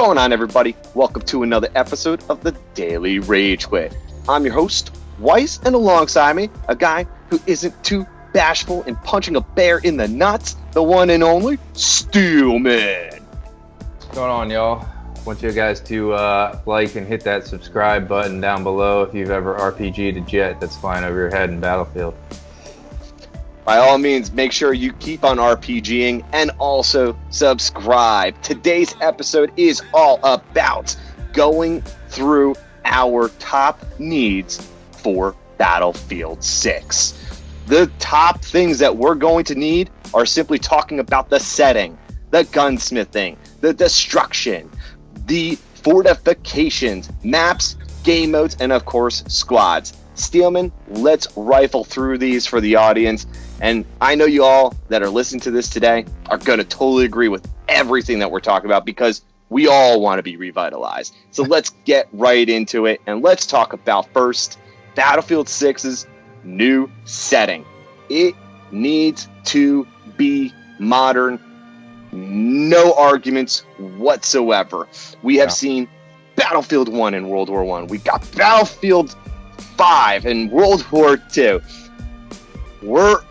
going on, everybody? Welcome to another episode of the Daily Rage Quit. I'm your host, Weiss, and alongside me, a guy who isn't too bashful in punching a bear in the nuts, the one and only Steelman. What's going on, y'all? I want you guys to like and hit that subscribe button down below if you've ever RPG'd a jet that's flying over your head in Battlefield. By all means, make sure you keep on RPGing and also subscribe. Today's episode is all about going through our top needs for Battlefield 6. The top things that we're going to need are simply talking about the setting, the gunsmithing, the destruction, the fortifications, maps, game modes, and of course, squads. Steelman, let's rifle through these for the audience. And I know you all that are listening to this today are going to totally agree with everything that we're talking about because we all want to be revitalized. So let's get right into it. And let's talk about first, Battlefield 6's new setting. It needs to be modern. No arguments whatsoever. We have seen Battlefield 1 in World War I. We got Battlefield 5 in World War II. We're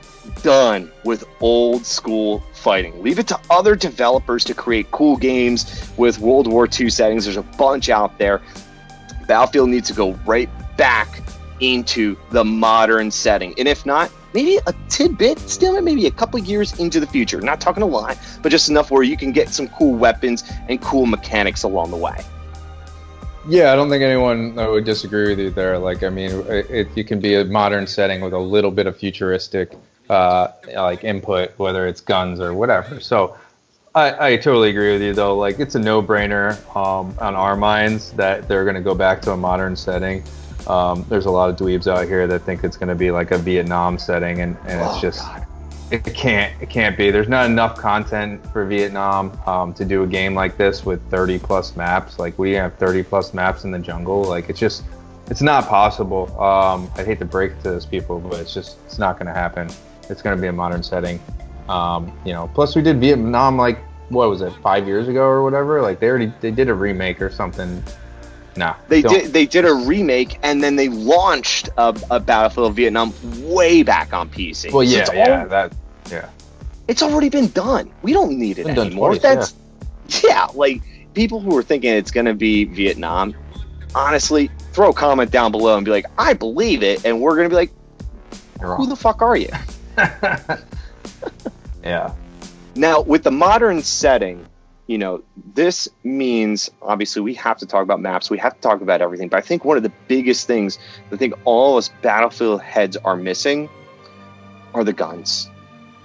done with old school fighting. Leave it to other developers to create cool games with World War II settings. There's a bunch out there. Battlefield needs to go right back into the modern setting. And if not, maybe a tidbit, still maybe a couple years into the future. Not talking a lot, but just enough where you can get some cool weapons and cool mechanics along the way. Yeah, I don't think anyone would disagree with you there. Like, I mean, it can be a modern setting with a little bit of futuristic like input, whether it's guns or whatever. So I totally agree with you, though. Like, it's a no-brainer on our minds that they're going to go back to a modern setting. There's a lot of dweebs out here that think it's going to be like a Vietnam setting, and it's just God. It can't be. There's not enough content for Vietnam to do a game like this with 30 plus maps. Like, we have 30 plus maps in the jungle. Like, it's not possible. I hate to break it to those people, but it's not going to happen. It's going to be a modern setting. Plus we did Vietnam, like, what was it, 5 years ago or whatever? Like, they did a remake or something. No, they did a remake, and then they launched a Battlefield Vietnam way back on PC. Well, it's already been done. We don't need it anymore. Twice, like, people who are thinking it's going to be Vietnam, honestly, throw a comment down below and be like, I believe it, and we're going to be like, who the fuck are you? Yeah. Now, with the modern setting, this means, obviously, we have to talk about maps. We have to talk about everything. But I think one of the biggest things I think all of us Battlefield heads are missing are the guns.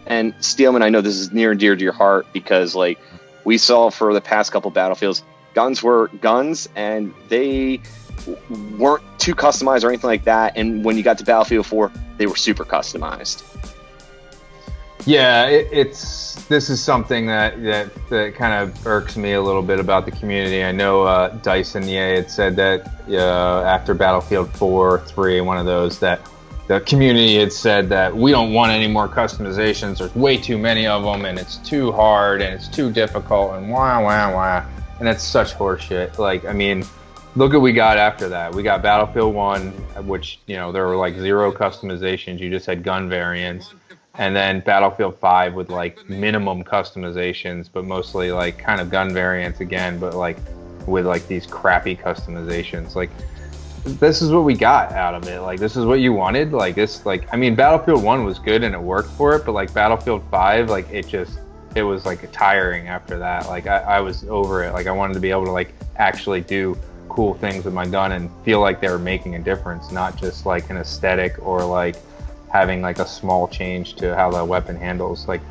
And Steelman, I know this is near and dear to your heart because, like, we saw for the past couple Battlefields, guns were guns, and they weren't too customized or anything like that. And when you got to Battlefield 4, they were super customized. Yeah, this is something that kind of irks me a little bit about the community. I know Dyson had said that after Battlefield 4, 3, one of those, that the community had said that we don't want any more customizations. There's way too many of them, and it's too hard, and it's too difficult, and wah. And that's such horseshit. Like, I mean, look what we got after that. We got Battlefield 1, which, there were like 0 customizations. You just had gun variants. And then Battlefield 5 with like minimum customizations, but mostly like kind of gun variants again, but like with like these crappy customizations. Like, this is what we got out of it. Like, this is what you wanted. Like, this, like, I mean, Battlefield 1 was good and it worked for it, but like Battlefield 5, like, it was like tiring after that. Like, I was over it. Like, I wanted to be able to like actually do cool things with my gun and feel like they were making a difference, not just like an aesthetic or like having like a small change to how the weapon handles. Like,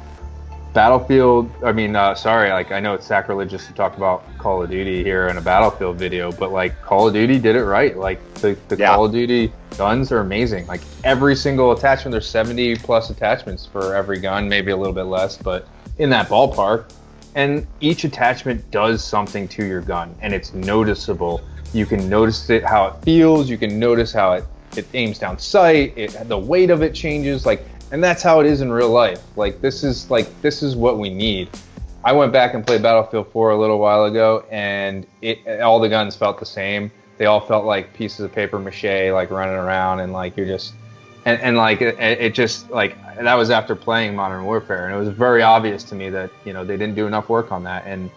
Battlefield, like, I know it's sacrilegious to talk about Call of Duty here in a Battlefield video, but like, Call of Duty did it right. Like, the Call of Duty guns are amazing. Like, every single attachment, there's 70 plus attachments for every gun, maybe a little bit less, but in that ballpark. And each attachment does something to your gun, and it's noticeable. You can notice it, how it feels. You can notice how it aims down sight. The weight of it changes. Like, and that's how it is in real life. Like, this is what we need. I went back and played Battlefield 4 a little while ago, and all the guns felt the same. They all felt like pieces of paper mache, like running around, and like you're just, and like it just like that was after playing Modern Warfare, and it was very obvious to me that they didn't do enough work on that. And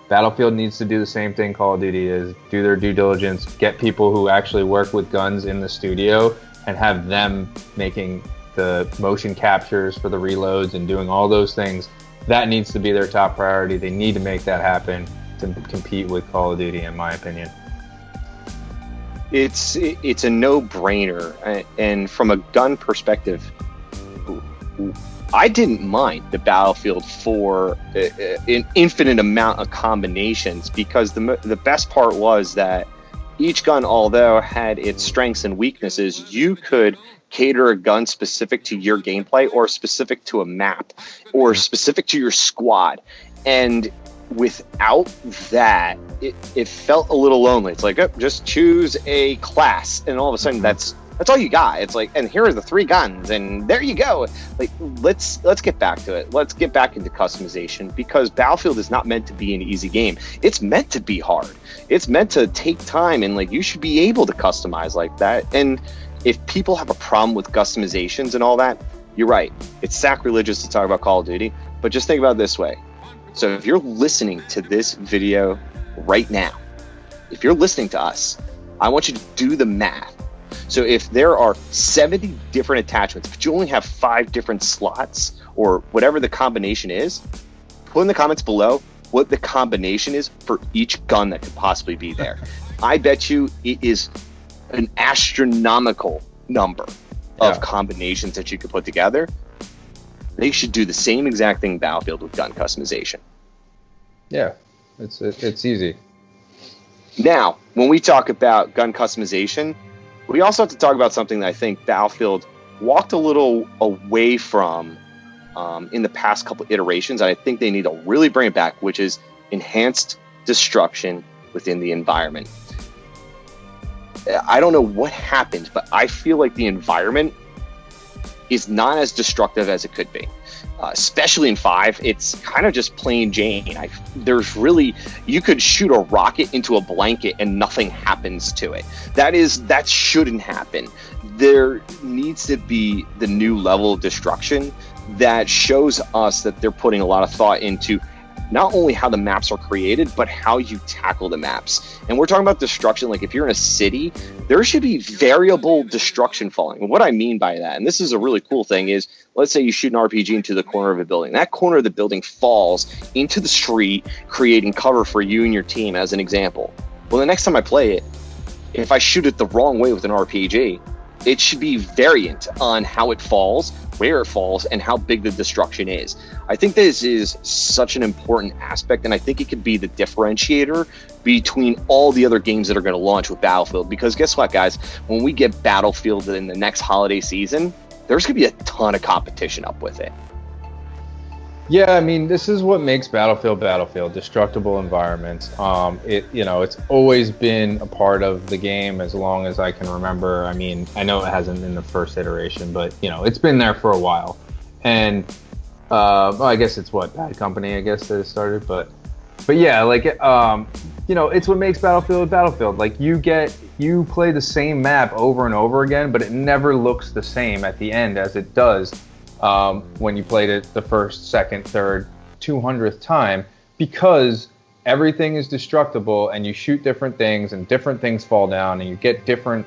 Battlefield needs to do the same thing Call of Duty is, do their due diligence, get people who actually work with guns in the studio, and have them making the motion captures for the reloads and doing all those things. That needs to be their top priority. They need to make that happen to compete with Call of Duty, in my opinion. It's a no-brainer, and from a gun perspective, I didn't mind the Battlefield 4 an infinite amount of combinations, because the best part was that each gun, although had its strengths and weaknesses, you could cater a gun specific to your gameplay or specific to a map or specific to your squad. And without that, it felt a little lonely. It's like, just choose a class, and all of a sudden that's all you got. It's like, and here are the 3 guns, and there you go. Like, let's get back to it. Let's get back into customization, because Battlefield is not meant to be an easy game. It's meant to be hard. It's meant to take time, and like you should be able to customize like that. And if people have a problem with customizations and all that, you're right. It's sacrilegious to talk about Call of Duty, but just think about it this way. So if you're listening to this video right now, if you're listening to us, I want you to do the math. So if there are 70 different attachments, but you only have 5 different slots, or whatever the combination is, put in the comments below what the combination is for each gun that could possibly be there. I bet you it is an astronomical number of combinations that you could put together. They should do the same exact thing in Battlefield with gun customization. Yeah, it's easy. Now, when we talk about gun customization, we also have to talk about something that I think Battlefield walked a little away from in the past couple iterations, and I think they need to really bring it back, which is enhanced destruction within the environment. I don't know what happened, but I feel like the environment is not as destructive as it could be. Especially in 5, it's kind of just plain Jane. There's really, you could shoot a rocket into a blanket and nothing happens to it. That shouldn't happen. There needs to be the new level of destruction that shows us that they're putting a lot of thought into not only how the maps are created, but how you tackle the maps. And we're talking about destruction, like if you're in a city, there should be variable destruction falling. And what I mean by that, and this is a really cool thing, is let's say you shoot an RPG into the corner of a building. That corner of the building falls into the street, creating cover for you and your team, as an example. Well, the next time I play it, if I shoot it the wrong way with an RPG, it should be variant on how it falls, where it falls, and how big the destruction is. I think this is such an important aspect, and I think it could be the differentiator between all the other games that are going to launch with Battlefield. Because guess what, guys? When we get Battlefield in the next holiday season, there's going to be a ton of competition up with it. Yeah, I mean, this is what makes Battlefield, destructible environments. It's always been a part of the game as long as I can remember. I mean, I know it hasn't in the first iteration, but it's been there for a while. And I guess it's Bad Company, I guess, that it started. But yeah, like it's what makes Battlefield. Like you play the same map over and over again, but it never looks the same at the end as it does when you played it the first, second, third, 200th time, because everything is destructible and you shoot different things and different things fall down and you get different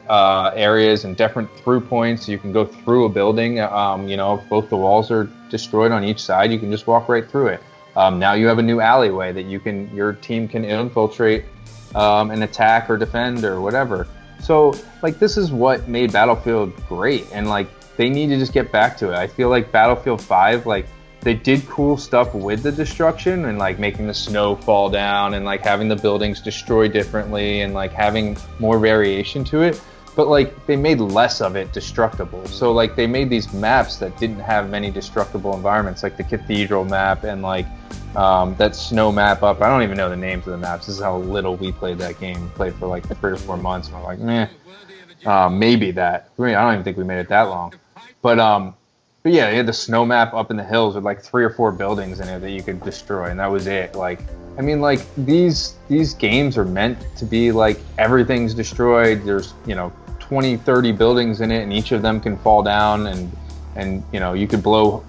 areas and different through points. You can go through a building. If both the walls are destroyed on each side, you can just walk right through it. Now you have a new alleyway that your team can infiltrate and attack or defend or whatever. So like this is what made Battlefield great, and like they need to just get back to it. I feel like Battlefield 5, like they did cool stuff with the destruction and like making the snow fall down and like having the buildings destroyed differently and like having more variation to it. But like they made less of it destructible. So like they made these maps that didn't have many destructible environments, like the Cathedral map and like that snow map up. I don't even know the names of the maps. This is how little we played that game. Played for like 3 or 4 months and we're like, maybe that. I don't even think we made it that long. But But yeah, you had the snow map up in the hills with like 3 or 4 buildings in it that you could destroy, and that was it. Like, I mean, like these games are meant to be like everything's destroyed. There's 20, 30 buildings in it, and each of them can fall down, and you could blow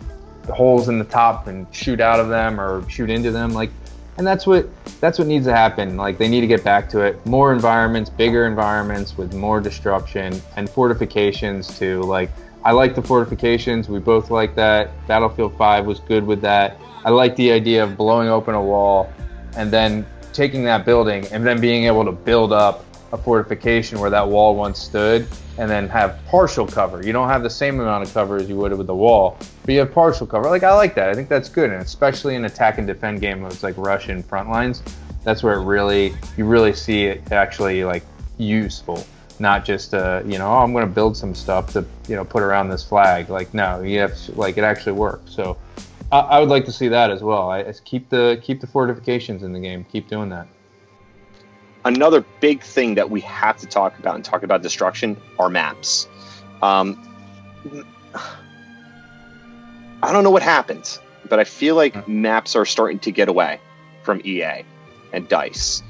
holes in the top and shoot out of them or shoot into them. Like, and that's what needs to happen. Like, they need to get back to it. More environments, bigger environments with more destruction, and fortifications too. Like, I like the fortifications. We both like that. Battlefield 5 was good with that. I like the idea of blowing open a wall and then taking that building and then being able to build up a fortification where that wall once stood, and then have partial cover. You don't have the same amount of cover as you would with the wall, but you have partial cover. Like, I like that. I think that's good, and especially in attack and defend game where it's like Russian front lines, that's where you really see it actually like useful. Not just I'm going to build some stuff to put around this flag. Like, no, you have to, like, it actually works. So I would like to see that as well. I keep the fortifications in the game. Keep doing that. Another big thing that we have to talk about destruction are maps. I don't know what happened, but I feel like maps are starting to get away from EA and DICE.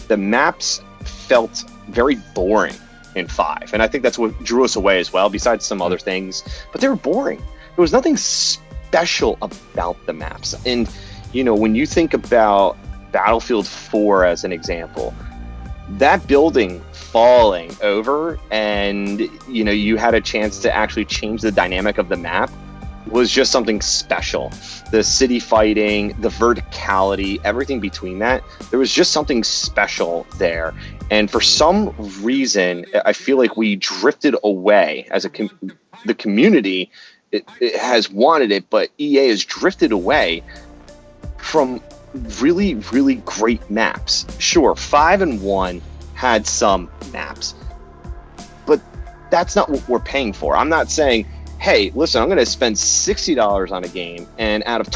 The maps felt very boring in 5, and I think that's what drew us away as well, besides some other things. But they were boring. There was nothing special about the maps. And, when you think about Battlefield 4 as an example, that building falling over and you had a chance to actually change the dynamic of the map was just something special. The city fighting, the verticality, everything between that, there was just something special there. And for some reason, I feel like we drifted away as the community. It has wanted it, but EA has drifted away from really, really great maps. Sure, 5 and 1 had some maps, but that's not what we're paying for. I'm not saying, hey, listen, I'm going to spend $60 on a game, and out of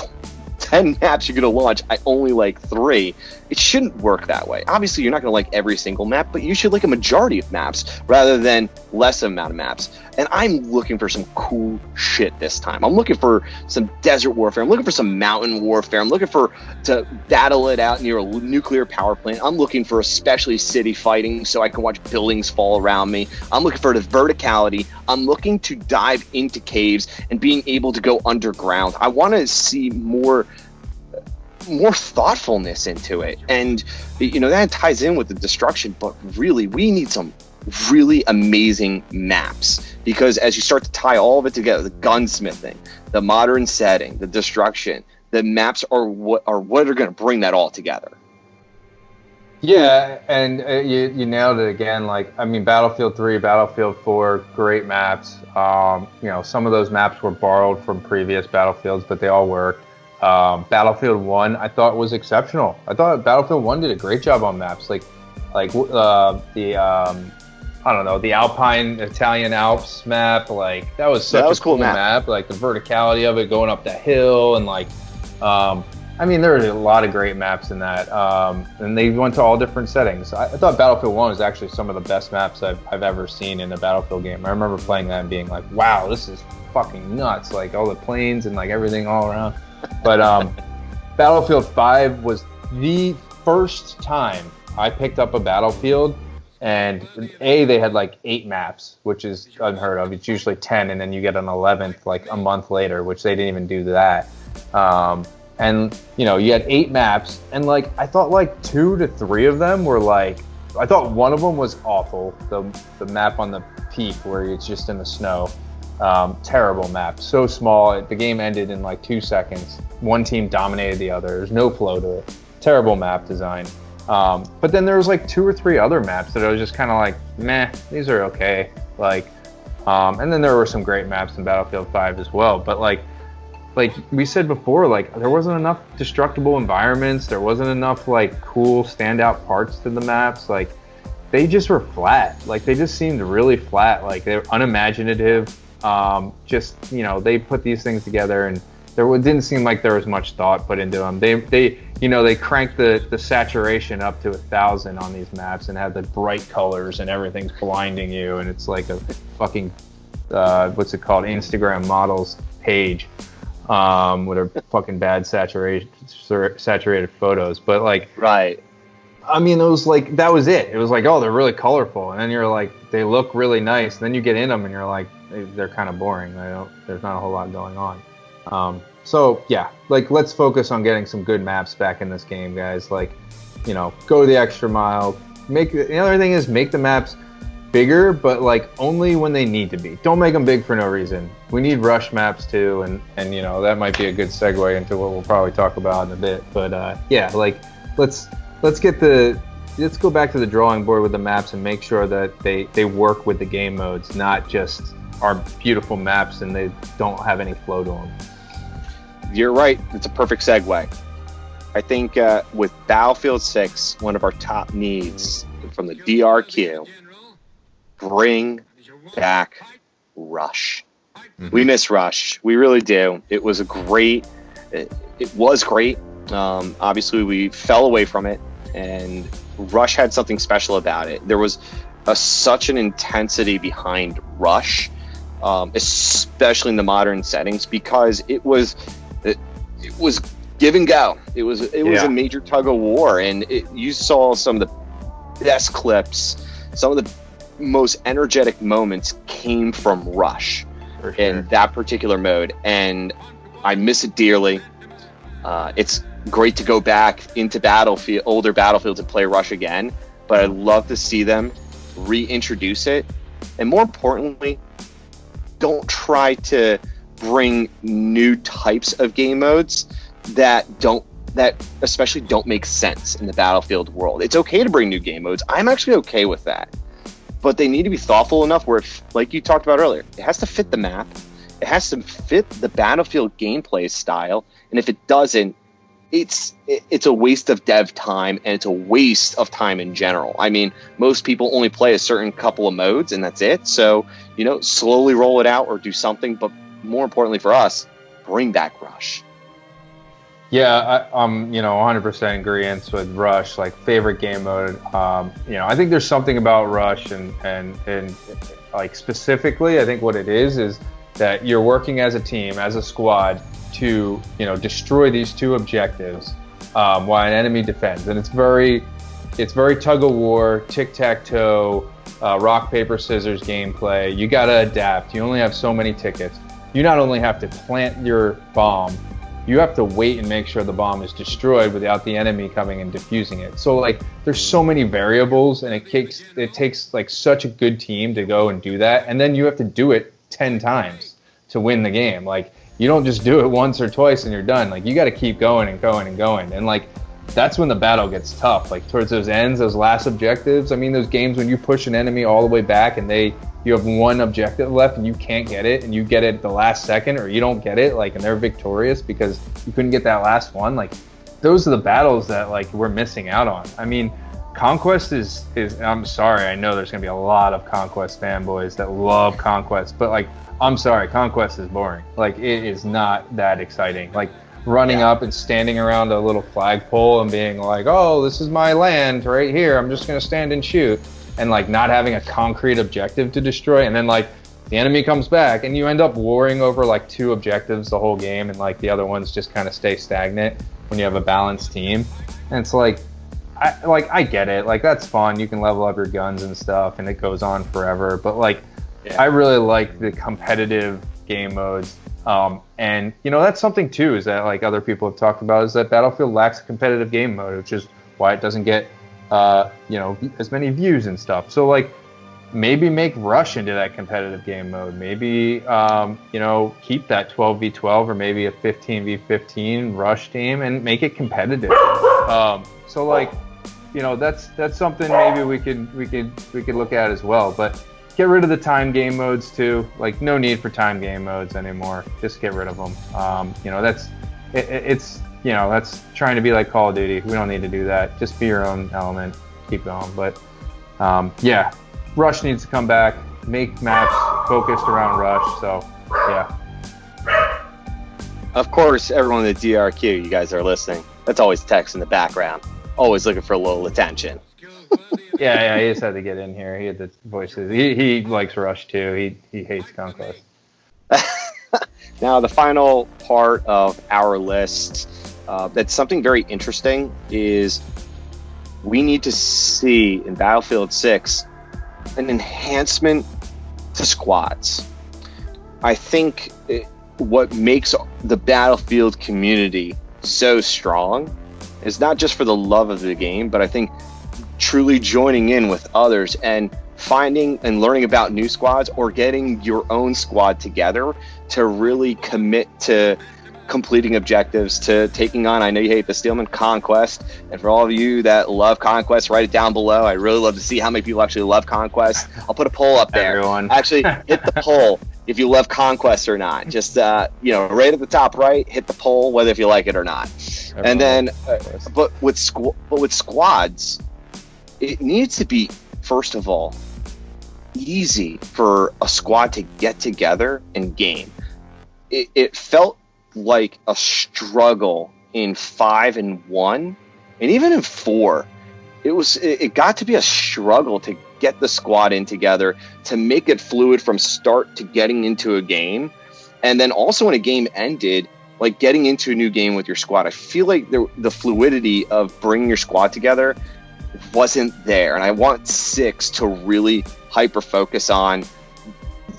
10 maps you're going to launch, I only like 3. It shouldn't work that way. Obviously, you're not going to like every single map, but you should like a majority of maps rather than less amount of maps. And I'm looking for some cool shit this time. I'm looking for some desert warfare. I'm looking for some mountain warfare. I'm looking to battle it out near a nuclear power plant. I'm looking for especially city fighting so I can watch buildings fall around me. I'm looking for the verticality. I'm looking to dive into caves and being able to go underground. I want to see more thoughtfulness into it, and that ties in with the destruction. But really, we need some really amazing maps, because as you start to tie all of it together, the gunsmithing, the modern setting, the destruction, the maps are what are going to bring that all together. Yeah, and you nailed it again. Like, I mean, Battlefield 3, Battlefield 4, great maps. Some of those maps were borrowed from previous Battlefields, but they all worked. Battlefield 1 I thought was exceptional. I thought Battlefield 1 did a great job on maps, like the Alpine Italian Alps map. Like, that was such a cool map. Like, the verticality of it going up the hill, and like there were a lot of great maps in that, and they went to all different settings. I thought Battlefield 1 was actually some of the best maps I've ever seen in a Battlefield game. I remember playing that and being like, wow, this is fucking nuts, like all the planes and like everything all around. But Battlefield 5 was the first time I picked up a Battlefield, and they had like 8 maps, which is unheard of. It's usually 10, and then you get an 11th like a month later, which they didn't even do that. And you had 8 maps, and like I thought like 2 to 3 of them were like, I thought one of them was awful. The map on the peak where it's just in the snow. Terrible map, so small. The game ended in like 2 seconds. One team dominated the other. There's no flow to it. Terrible map design. But then there was like 2 or 3 other maps that I was just kind of like, meh, these are okay. Like, and then there were some great maps in Battlefield 5 as well. But like we said before, like, there wasn't enough destructible environments. There wasn't enough like cool standout parts to the maps. Like, they just were flat. Like, they just seemed really flat. Like, they were unimaginative. They put these things together, and it didn't seem like there was much thought put into them. They cranked the saturation up to 1,000 on these maps and had the bright colors, and everything's blinding you, and it's like a fucking what's it called, Instagram models page with her fucking bad saturated photos. But like, Right. I mean, it was like, that was it. It was like, oh, they're really colorful, and then you're like, they look really nice. And then you get in them, and you're like, they're kind of boring. There's not a whole lot going on. So yeah, like, let's focus on getting some good maps back in this game, guys. Like, you know, go the extra mile. The other thing is, make the maps bigger, but like only when they need to be. Don't make them big for no reason. We need rush maps too, and you know, that might be a good segue into what we'll probably talk about in a bit. But yeah, like, let's go back to the drawing board with the maps and make sure that they work with the game modes, not just are beautiful maps and they don't have any flow to them. You're right. It's a perfect segue. I think with Battlefield 6, one of our top needs from the DRQ, bring back Rush. Mm-hmm. We miss Rush. We really do. It was great. Obviously, we fell away from it, and Rush had something special about it. There was such an intensity behind Rush, especially in the modern settings, because it was give and go. It was a major tug of war, and you saw some of the best clips, some of the most energetic moments came from Rush in that particular mode, and I miss it dearly. It's great to go back into older Battlefields and play Rush again, but I'd love to see them reintroduce it, and more importantly, don't try to bring new types of game modes that especially don't make sense in the Battlefield world. It's okay to bring new game modes. I'm actually okay with that. But they need to be thoughtful enough where, like you talked about earlier, it has to fit the map. It has to fit the Battlefield gameplay style. And if it doesn't, it's a waste of dev time, and it's a waste of time in general. I mean, most people only play a certain couple of modes, and that's it. So, you know, slowly roll it out or do something. But more importantly for us, bring back Rush. Yeah, I'm 100% in agreement with Rush. Like, favorite game mode. I think there's something about Rush and like, specifically, I think what it is that you're working as a team, as a squad, to destroy these two objectives while an enemy defends, and it's very tug of war, tic tac toe, rock paper scissors gameplay. You gotta adapt. You only have so many tickets. You not only have to plant your bomb, you have to wait and make sure the bomb is destroyed without the enemy coming and defusing it. So like, there's so many variables, and it takes like such a good team to go and do that, and then you have to do it 10 times to win the game. Like, you don't just do it once or twice and you're done. Like, you got to keep going and going and going. And like, that's when the battle gets tough. Like, towards those ends, those last objectives. I mean, those games when you push an enemy all the way back and you have one objective left and you can't get it, and you get it at the last second, or you don't get it, like, and they're victorious because you couldn't get that last one. Like, those are the battles that like we're missing out on. I mean, Conquest is I'm sorry, I know there's gonna be a lot of Conquest fanboys that love Conquest, but like, I'm sorry, Conquest is boring. Like, it is not that exciting. Like, running up and standing around a little flagpole and being like, oh, this is my land right here, I'm just gonna stand and shoot, and like not having a concrete objective to destroy, and then like the enemy comes back and you end up warring over like 2 objectives the whole game, and like the other ones just kind of stay stagnant when you have a balanced team. And it's like, I get it, like, that's fun, you can level up your guns and stuff and it goes on forever, but like, I really like the competitive game modes. And that's something too, is that like other people have talked about, is that Battlefield lacks a competitive game mode, which is why it doesn't get as many views and stuff. So like, maybe make Rush into that competitive game mode. Maybe keep that 12v12 or maybe a 15v15 Rush team and make it competitive. So like, that's something maybe we could look at as well. But get rid of the time game modes too. Like, no need for time game modes anymore. Just get rid of them. That's trying to be like Call of Duty. We don't need to do that. Just be your own element. Keep going. But Rush needs to come back. Make maps focused around Rush. So yeah. Of course, everyone in the DRQ, you guys are listening. That's always text in the background. Always looking for a little attention. Yeah, he just had to get in here. He had the voices. He likes Rush too. He hates Conquest. Now, the final part of our list, that's something very interesting, is we need to see in Battlefield 6 an enhancement to squads. I think what makes the Battlefield community so strong is not just for the love of the game, but I think truly joining in with others and finding and learning about new squads, or getting your own squad together to really commit to completing objectives, to taking on, I know you hate the Steelman, Conquest. And for all of you that love Conquest, write it down below. I really love to see how many people actually love Conquest. I'll put a poll up there. Everyone. Actually, hit the poll if you love Conquest or not. Just right at the top right, hit the poll whether if you like it or not. Everyone. And then but with squads, it needs to be, first of all, easy for a squad to get together and game. It felt like a struggle in 5 and 1, and even in 4. It got to be a struggle to get the squad in together, to make it fluid from start to getting into a game. And then also when a game ended, like getting into a new game with your squad, I feel like the fluidity of bringing your squad together wasn't there. And I want 6 to really hyper focus on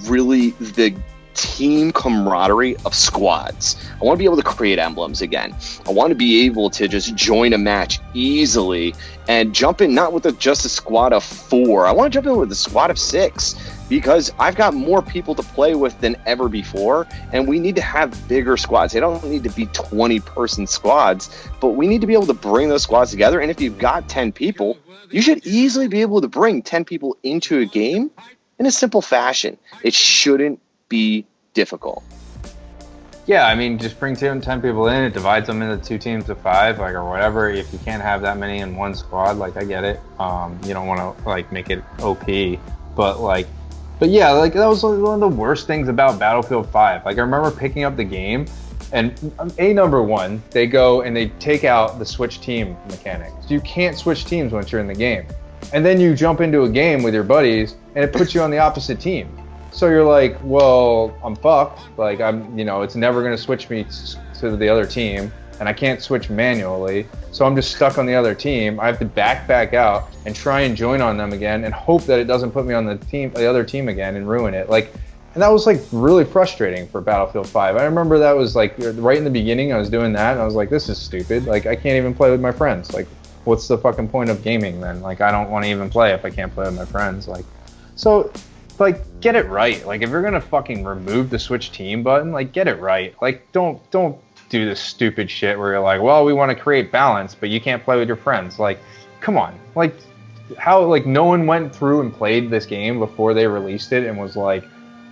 really the team camaraderie of squads. I want to be able to create emblems again. I want to be able to just join a match easily and jump in, not with just a squad of 4. I want to jump in with a squad of 6, because I've got more people to play with than ever before, and we need to have bigger squads. They don't need to be 20-person squads, but we need to be able to bring those squads together. And if you've got 10 people, you should easily be able to bring 10 people into a game in a simple fashion. It shouldn't be difficult. Yeah, I mean, just bring 10 people in. It divides them into 2 teams of 5, like, or whatever. If you can't have that many in one squad, like, I get it. You don't want to like make it OP, but yeah, like that was one of the worst things about Battlefield 5. Like, I remember picking up the game, and number one, they go and they take out the switch team mechanic. So you can't switch teams once you're in the game. And then you jump into a game with your buddies, and it puts you on the opposite team. So you're like, well, I'm fucked. Like, it's never going to switch me to the other team, and I can't switch manually. So I'm just stuck on the other team. I have to back out and try and join on them again and hope that it doesn't put me on the other team again and ruin it. Like, and that was like really frustrating for Battlefield 5. I remember that was like right in the beginning, I was doing that, and I was like, this is stupid. Like, I can't even play with my friends. Like, what's the fucking point of gaming then? Like, I don't want to even play if I can't play with my friends. Like, so, like, get it right. Like, if you're gonna fucking remove the switch team button, like, get it right. Like, don't do this stupid shit where you're like, well, we want to create balance, but you can't play with your friends. Like, come on. Like, how, like, no one went through and played this game before they released it and was like,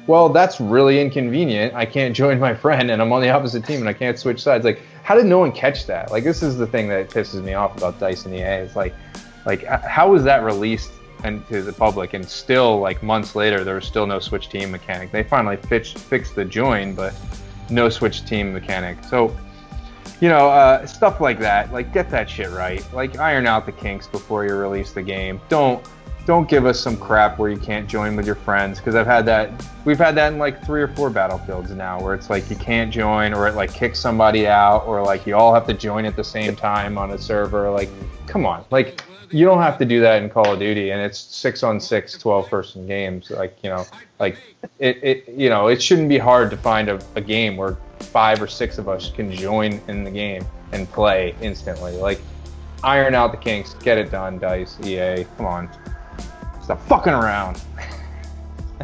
well, that's really inconvenient. I can't join my friend and I'm on the opposite team and I can't switch sides. Like, how did no one catch that? Like, this is the thing that pisses me off about DICE and EA. It's like how was that released and to the public, and still, like, months later, there was still no switch team mechanic? They finally fixed the join, but no switch team mechanic. So, stuff like that, like, get that shit right. Like, iron out the kinks before you release the game. Don't give us some crap where you can't join with your friends, because we've had that in like 3 or 4 Battlefields now, where it's like you can't join, or it like kicks somebody out, or like you all have to join at the same time on a server. Like, come on. Like, you don't have to do that in Call of Duty, and it's 6-on-6 12-person games. It shouldn't be hard to find a game where 5 or 6 of us can join in the game and play instantly. Like, iron out the kinks, get it done, DICE, EA, come on, stop fucking around.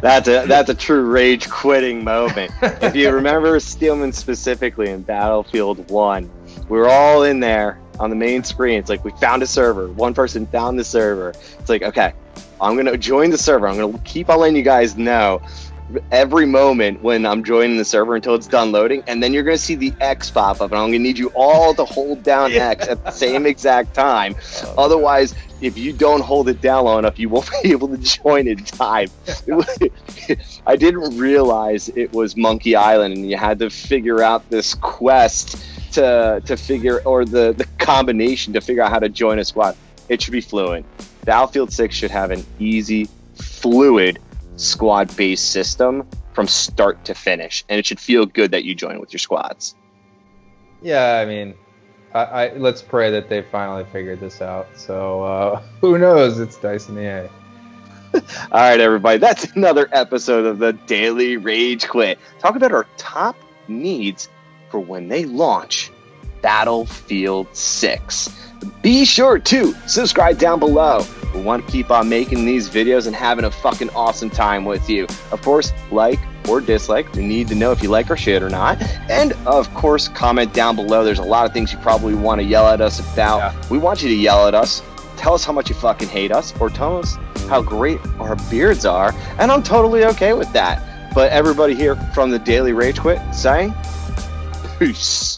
That's a true rage quitting moment. If you remember Steelman specifically in Battlefield 1, we were all in there on the main screen. It's like, we found a server. One person found the server. It's like, okay, I'm going to join the server. I'm going to keep on letting you guys know every moment when I'm joining the server until it's done loading. And then you're going to see the X pop up, and I'm going to need you all to hold down X at the same exact time. Otherwise, if you don't hold it down long enough, you won't be able to join in time. I didn't realize it was Monkey Island, and you had to figure out this quest to figure, or the combination to figure out how to join a squad. It should be fluent. Battlefield 6 should have an easy, fluid squad-based system from start to finish, and it should feel good that you join with your squads. Yeah, I mean, I let's pray that they finally figured this out. So who knows? It's Dyson EA. All right, everybody, that's another episode of the Daily Rage Quit. Talk about our top needs for when they launch Battlefield 6. Be sure to subscribe down below. We want to keep on making these videos and having a fucking awesome time with you. Of course, like or dislike. We need to know if you like our shit or not. And of course, comment down below. There's a lot of things you probably want to yell at us about. Yeah. We want you to yell at us. Tell us how much you fucking hate us, or tell us how great our beards are, and I'm totally okay with that. But everybody here from the Daily Rage Quit saying, peace.